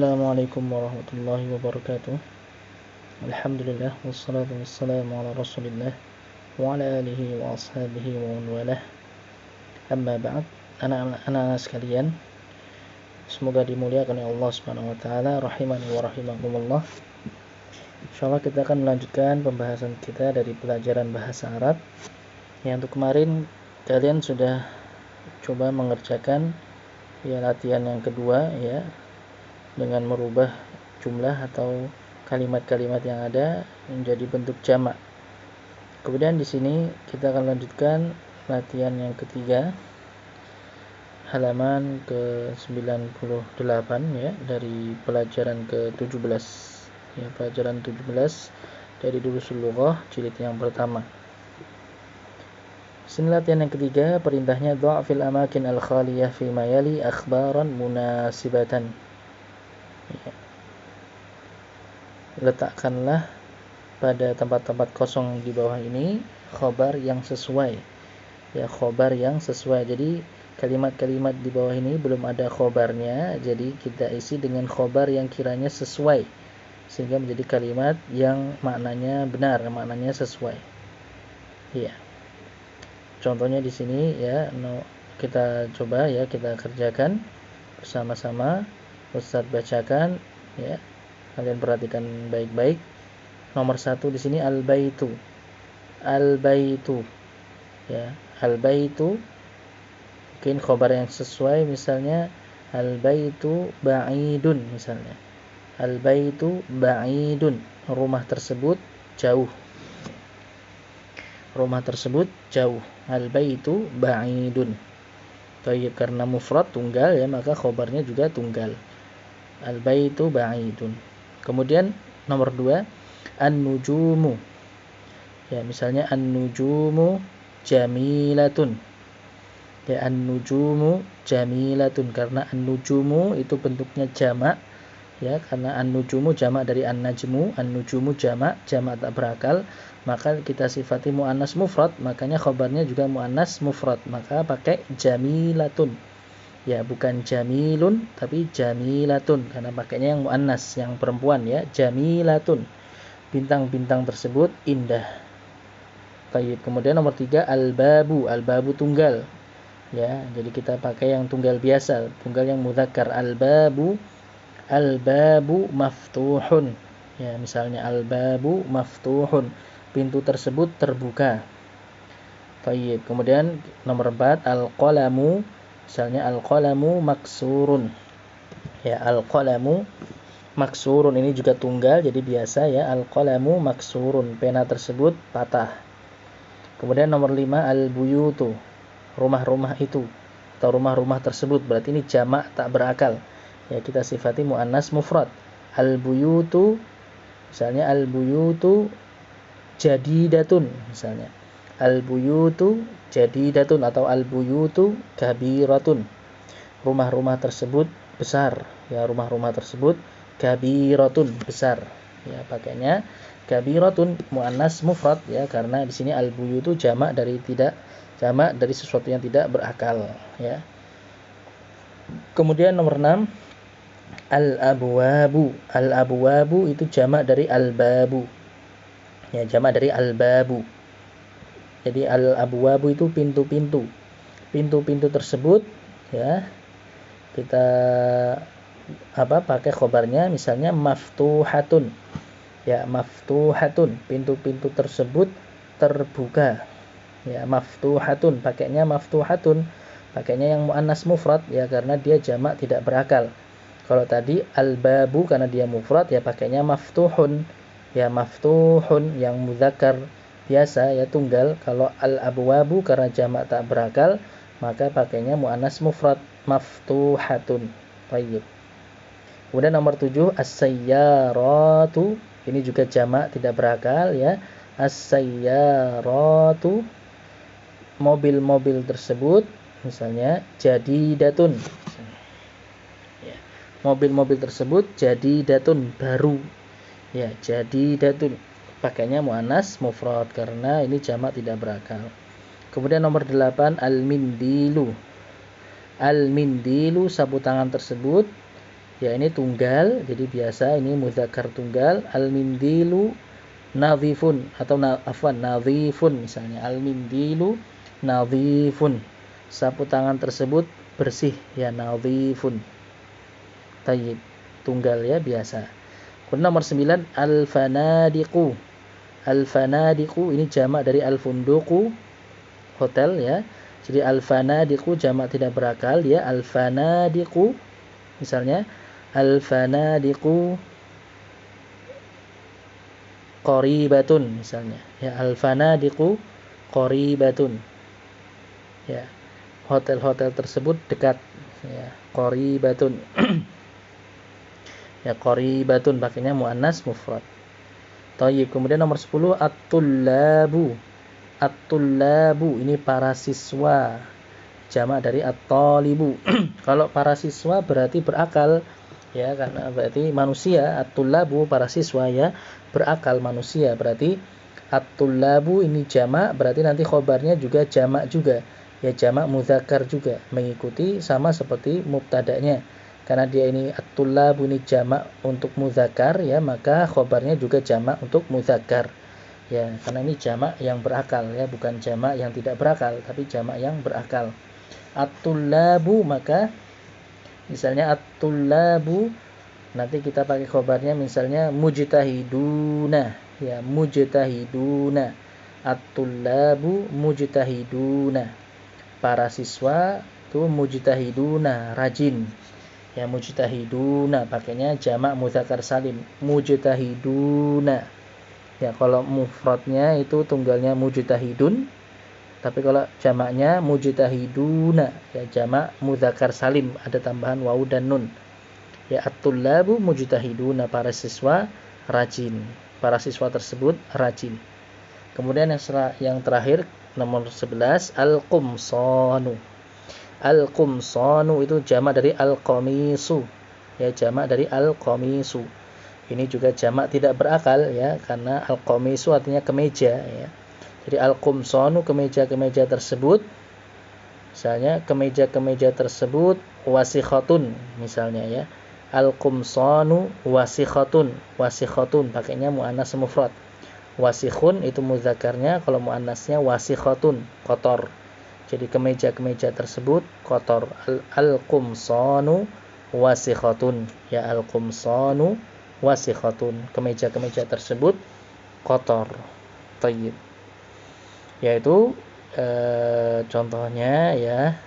Assalamualaikum warahmatullahi wabarakatuh. Alhamdulillah wassalatu wassalamu ala Rasulillah wa ala alihi wa ashabihi wa man walah. Amma ba'd. Anak-anak sekalian, semoga dimuliakan oleh Allah Subhanahu wa taala, rahimani wa rahimakumullah. Insyaallah kita akan melanjutkan pembahasan kita dari pelajaran bahasa Arab. Yang untuk kemarin kalian sudah coba mengerjakan latihan yang kedua dengan merubah jumlah atau kalimat-kalimat yang ada menjadi bentuk jamak. Kemudian di sini kita akan lanjutkan latihan yang ketiga, halaman ke-98 dari pelajaran ke-17. Pelajaran 17 dari Durusul Lughah jilid yang pertama. Sini latihan yang ketiga, perintahnya dha'fil amakin al-khaliyah fi ma yali akhbaran munasibatan. Letakkanlah pada tempat-tempat kosong di bawah ini khobar yang sesuai. Khobar yang sesuai. Jadi kalimat-kalimat di bawah ini belum ada khobarnya, jadi kita isi dengan khobar yang kiranya sesuai, sehingga menjadi kalimat yang maknanya benar, maknanya sesuai. Contohnya di sini kita coba kita kerjakan bersama-sama. Ustaz bacakan kalian perhatikan baik-baik. Nomor 1 di sini al-baitu. Al-baitu. Al-baitu mungkin khobar yang sesuai, misalnya al-baitu ba'idun misalnya. Al-baitu ba'idun. Rumah tersebut jauh. Rumah tersebut jauh. Al-baitu ba'idun. Karena mufrad tunggal maka khobarnya juga tunggal. Al-baitu ba'idun. Kemudian nomor 2 an-nujumu. Misalnya an-nujumu jamilatun. An-nujumu jamilatun, karena an-nujumu itu bentuknya jamak karena an-nujumu jamak dari an-najmu, an-nujumu jamak tak berakal, maka kita sifati muannas mufrad, makanya khobarnya juga muannas mufrad, maka pakai jamilatun. Bukan jamilun tapi jamilatun, karena pakainya yang muannas, yang perempuan jamilatun. Bintang-bintang tersebut indah. Baik, kemudian nomor 3 al-babu. Al-babu tunggal. Jadi kita pakai yang tunggal biasa, tunggal yang mudzakkar. Al-babu maftuhun. Misalnya al-babu maftuhun. Pintu tersebut terbuka. Baik, kemudian nomor 4 al-qalamu. Misalnya al-qalamu maksurun. Al-qalamu maksurun, ini juga tunggal jadi biasa al-qalamu maksurun, pena tersebut patah. Kemudian nomor 5 al-buyutu. Rumah-rumah itu atau rumah-rumah tersebut, berarti ini jamak tak berakal. Kita sifati muannas mufrad. Al-buyutu misalnya al-buyutu jadidatun misalnya. Al-buyutu jadidatun atau al-buyutu kabiratun. Rumah-rumah tersebut besar. Rumah-rumah tersebut kabiratun, besar. Pakainya kabiratun muannas mufrad karena di sini al-buyutu jamak dari sesuatu yang tidak berakal. Kemudian nomor 6 al-abwabu. Al-abwabu itu jamak dari al-babu. Jamak dari al-babu. Jadi al-abwabu itu pintu-pintu. Pintu-pintu tersebut kita pakai khobarnya, misalnya maftuhatun. Maftuhatun, pintu-pintu tersebut terbuka. Maftuhatun, pakainya maftuhatun, pakainya yang muannas mufrad karena dia jamak tidak berakal. Kalau tadi al-babu karena dia mufrad pakainya maftuhun. Maftuhun yang mudzakkar biasa tunggal. Kalau al-abwabu karena jamak tak berakal, maka pakainya muannas mufrad maftuhatun. Baik. Kemudian nomor 7 as-sayyaratu. Ini juga jamak tidak berakal As-sayyaratu, mobil-mobil tersebut misalnya jadidatun. Mobil-mobil tersebut jadidatun, baru. Jadidatun. Pakainya muannas mufrad karena ini jamak tidak berakal. Kemudian nomor 8 al-mindilu. Al-mindilu, sapu tangan tersebut Ya, ini tunggal, jadi biasa ini mudzakkar tunggal. Al-mindilu nadhifun atau nadhifun misalnya. Al-mindilu nadhifun. Sapu tangan tersebut bersih, ya, nadhifun. Tayyib. Tunggal, ya, biasa. Kemudian nomor 9, al-fanadiqu. Al-fanadiqu ini jamak dari al-funduqu, hotel, ya. Jadi al-fanadiqu jamak tidak berakal, ya. Al-fanadiqu misalnya al-fanadiqu qaribatun misalnya, ya. Al-fanadiqu qaribatun, ya. Hotel-hotel tersebut dekat, ya. Qaribatun. Ya, qaribatun pakainya muannas mufrad. Thayyib. Kemudian nomor 10, at-tullabu. At-tullabu ini para siswa. Jamak dari at-talibu. Kalau para siswa berarti berakal, ya, karena berarti manusia. At-tullabu para siswa, ya, berakal manusia. Berarti at-tullabu ini jamak, berarti nanti khobarnya juga jamak juga. Ya, jamak mudzakkar juga, mengikuti sama seperti mubtada'nya. Karena dia ini at-tullabu ini jamak untuk mudzakkar, ya, maka khobarnya juga jamak untuk mudzakkar. Ya, karena ini jamak yang berakal, ya, bukan jamak yang tidak berakal, tapi jamak yang berakal. At-tullabu, maka misalnya at-tullabu nanti kita pakai khobarnya misalnya mujtahiduna, ya, mujtahiduna. At-tullabu mujtahiduna. Para siswa itu mujtahiduna, rajin. Ya, mujtahiduna pakainya jamak mudzakkar salim, mujtahiduna. Ya, kalau mufradnya itu tunggalnya mujtahidun, tapi kalau jamaknya mujtahiduna, ya, jamak mudzakkar salim, ada tambahan wawu dan nun. Ya, at-tullabu mujtahiduna, para siswa rajin. Para siswa tersebut rajin. Kemudian yang terakhir nomor 11, al-qumsanu. Al-qumsanu itu jamak dari al-qamisu. Ya, jamak dari al-qamisu. Ini juga jamak tidak berakal, ya, karena al-qamisu artinya kemeja, ya. Jadi al-qumsanu kemeja-kemeja tersebut. Misalnya kemeja-kemeja tersebut wasikhatun misalnya, ya. Al-qumsanu wasikhatun. Wasikhatun pakainya muannas mufrad. Wasikhun itu mudzakarnya, kalau muannasnya wasikhatun, kotor. Jadi kemeja-kemeja tersebut kotor. Al-qumsanu wasikhatun, ya, al-qumsanu wasikhatun. Kemeja-kemeja tersebut kotor. Thayyib. Yaitu contohnya, ya,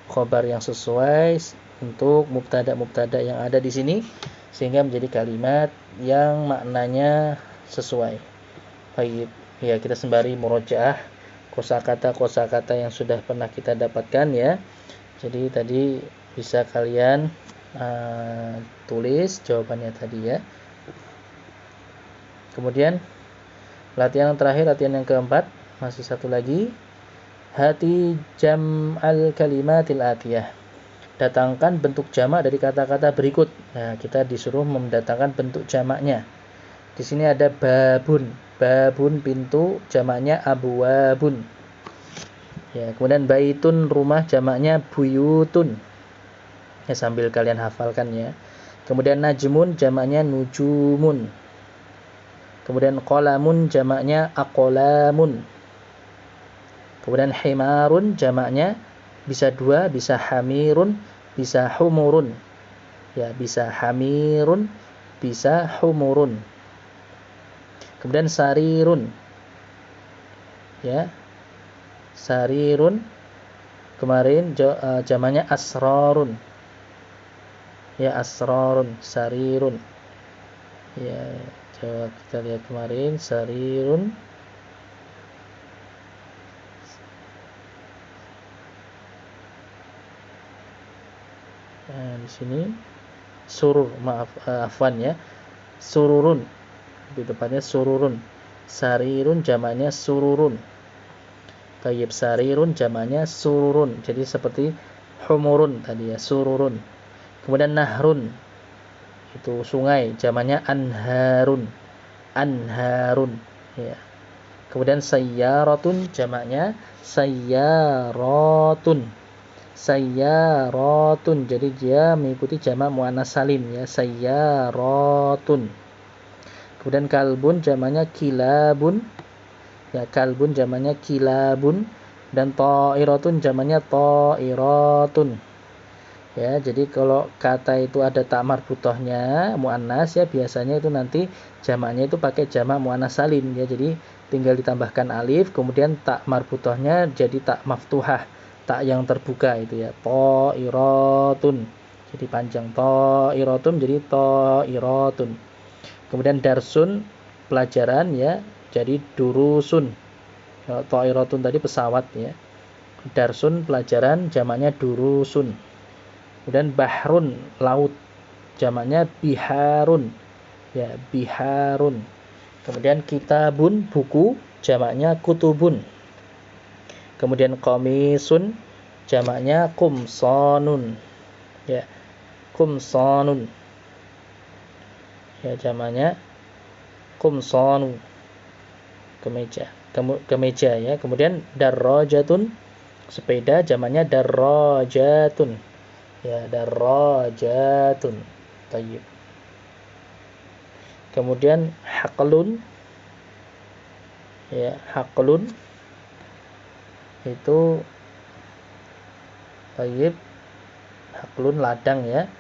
khobar yang sesuai untuk mubtada-mubtada yang ada di sini sehingga menjadi kalimat yang maknanya sesuai. Baik, ya, kita sembari murojaah kosakata yang sudah pernah kita dapatkan, ya. Jadi tadi bisa kalian tulis jawabannya tadi, ya. Kemudian latihan yang terakhir, latihan yang keempat, masih satu lagi. Hati jam'al kalimatil atiyah. Datangkan bentuk jamak dari kata-kata berikut. Nah, kita disuruh mendatangkan bentuk jamaknya. Di sini ada babun. Babun pintu, jamaknya abwabun. Ya, kemudian baitun rumah, jamaknya buyutun. Ya, sambil kalian hafalkan, ya. Kemudian najmun, jamaknya nujumun. Kemudian qalamun, jamaknya aqlamun. Kemudian himarun, jamaknya bisa dua, bisa hamirun, bisa humurun. Ya, bisa hamirun, bisa humurun. Kemudian sarirun, ya, sarirun kemarin jamaknya asrarun, ya, asrarun, sarirun, ya. Coba kita lihat kemarin sarirun, nah, di sini surur, afwan, ya, sururun. Di depannya sururun. Sarirun jamaknya sururun. Tayyib, sarirun jamaknya sururun. Jadi seperti humurun tadi, ya, sururun. Kemudian nahrun itu sungai, jamaknya anharun. Anharun, ya. Kemudian sayyaratun jamaknya sayyaratun. sayyaratun. Jadi dia mengikuti jamak muannas salim ya, sayyaratun. Kemudian kalbun jamaknya kilabun. Ya, kalbun jamaknya kilabun, dan ta'iratun jamaknya ta'iratun. Ya, jadi kalau kata itu ada tak marbutohnya muannas ya, biasanya itu nanti jamaknya itu pakai jamak muannas salim ya. Jadi tinggal ditambahkan alif, kemudian tak marbutohnya jadi tak maftuhah, tak yang terbuka itu ya. Ta'iratun. Jadi panjang, ta'iratun jadi ta'iratun. Kemudian darsun pelajaran ya, jadi durusun. Kalau ta'iratun tadi pesawat ya. Darsun pelajaran jamaknya durusun. Kemudian bahrun laut jamaknya biharun ya, biharun. Kemudian kitabun buku jamaknya kutubun. Kemudian komisun jamaknya kumsonun ya, kumsonun ya, jamaknya kumsonu, kemeja. Kemeja ya. Kemudian darrajatun sepeda jamaknya darrajatun ya, darrajatun. Tayyib. Kemudian haqlun ya, haqlun itu tayyib, haqlun ladang ya.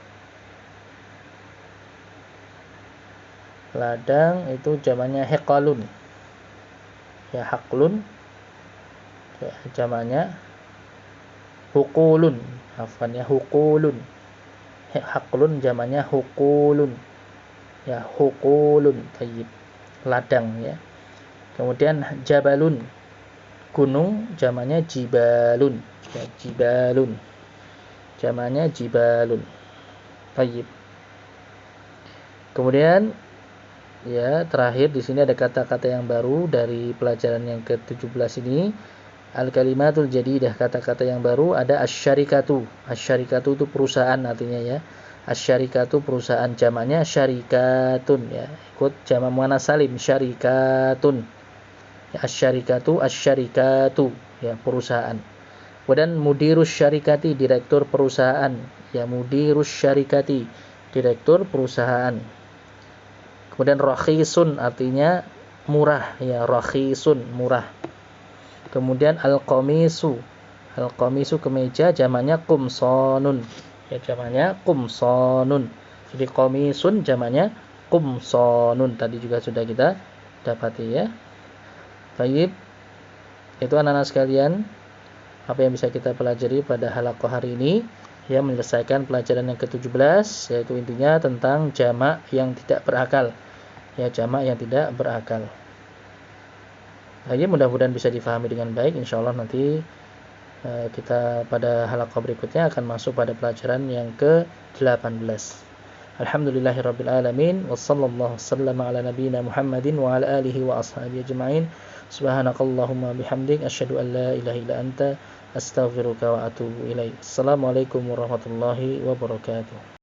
Ladang itu jamaknya hiqalun ya, haqlun ya, jamaknya huqulun, afwan ya, huqulun. Haqlun jamaknya huqulun ya, huqulun. Tayyib, ladang ya. Kemudian jabalun gunung jamaknya jibalun ya, jibalun jamaknya jibalun. Tayyib. Kemudian ya, terakhir di sini ada kata-kata yang baru dari pelajaran yang ke-17 ini. Al-kalimatul jadidah, kata-kata yang baru ada asyarikatu. Asyarikatu itu perusahaan artinya ya. Asyarikatu perusahaan, jamaknya syarikatun ya. Ikut jamak muannas salim, syarikatun. Ya, asyarikatu, asyarikatu ya, perusahaan. Kemudian mudirus syarikati, direktur perusahaan ya, mudirus syarikati, direktur perusahaan. Kemudian rakhisun artinya murah ya, rakhisun murah. Kemudian al-qamisu, al-qamisu kemeja jamaknya kumsonun ya, jamaknya kumsonun. Jadi qamisun jamaknya kumsonun, tadi juga sudah kita dapati ya. Baik, itu anak-anak sekalian apa yang bisa kita pelajari pada halaqah hari ini ya, menyelesaikan pelajaran yang ke-17, yaitu intinya tentang jamak yang tidak berakal ya, jamak yang tidak berakal. Mudah-mudahan bisa difahami dengan baik. Insyaallah nanti kita pada halaqah berikutnya akan masuk pada pelajaran yang ke-18. Alhamdulillahirabbil alamin, wassallallahu wasallama ala nabiyyina Muhammadin wa ala alihi wa ashabihi ajma'in. Subhanakallahumma bihamdik asyhadu an la ilaha illa anta astaghfiruka wa atubu ilaik. Assalamualaikum warahmatullahi wabarakatuh.